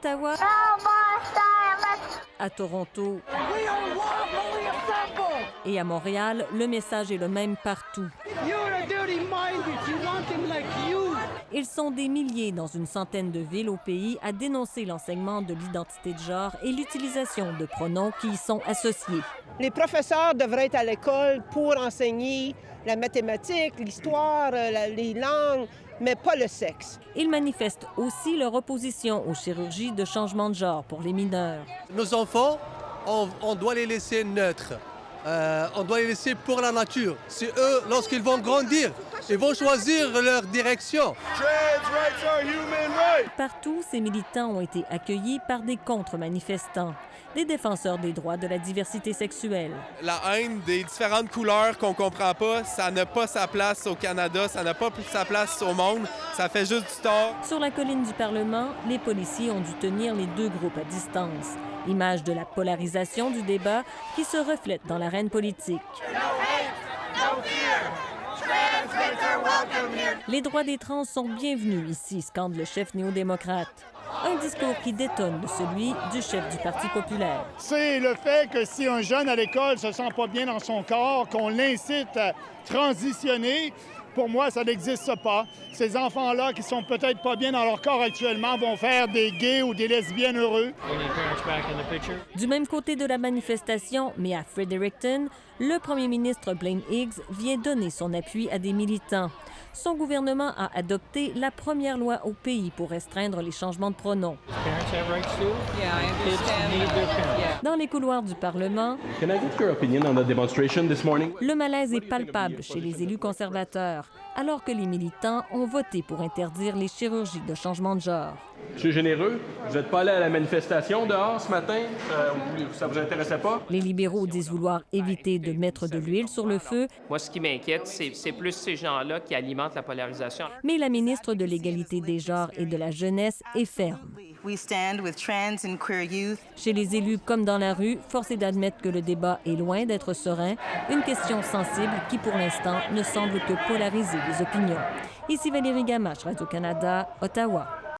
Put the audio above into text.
Ottawa, à Toronto et à Montréal, le message est le même partout. Ils sont des milliers dans une centaine de villes au pays à dénoncer l'enseignement de l'identité de genre et l'utilisation de pronoms qui y sont associés. Les professeurs devraient être à l'école pour enseigner la mathématique, l'histoire, les langues, mais pas le sexe. Ils manifestent aussi leur opposition aux chirurgies de changement de genre pour les mineurs. Nos enfants, on doit les laisser neutres. On doit les laisser pour la nature. C'est eux, lorsqu'ils vont grandir, ils vont choisir leur direction. Partout, ces militants ont été accueillis par des contre-manifestants, des défenseurs des droits de la diversité sexuelle. La haine des différentes couleurs qu'on comprend pas, ça n'a pas sa place au Canada, ça n'a pas sa place au monde, ça fait juste du tort. Sur la colline du Parlement, les policiers ont dû tenir les deux groupes à distance. Image de la polarisation du débat qui se reflète dans l'arène politique. Les droits des trans sont bienvenus ici, scande le chef néo-démocrate. Un discours qui détonne de celui du chef du Parti populaire. C'est le fait que si un jeune à l'école se sent pas bien dans son corps, qu'on l'incite à transitionner, pour moi, ça n'existe pas. Ces enfants-là qui sont peut-être pas bien dans leur corps actuellement vont faire des gays ou des lesbiennes heureux. Du même côté de la manifestation, mais à Fredericton, le premier ministre Blaine Higgs vient donner son appui à des militants. Son gouvernement a adopté la première loi au pays pour restreindre les changements de pronoms. Dans les couloirs du Parlement, le malaise est palpable chez les élus conservateurs, alors que les militants ont voté pour interdire les chirurgies de changement de genre. Monsieur Généreux, vous n'êtes pas allé à la manifestation dehors ce matin? Ça vous intéressait pas? Les libéraux disent vouloir éviter de mettre de l'huile sur le feu. Moi, ce qui m'inquiète, c'est plus ces gens-là qui alimentent la polarisation. Mais la ministre de l'Égalité des genres et de la jeunesse est ferme. Chez les élus comme dans la rue, force est d'admettre que le débat est loin d'être serein, une question sensible qui, pour l'instant, ne semble que polariser les opinions. Ici Valérie Gamache, Radio-Canada, Ottawa.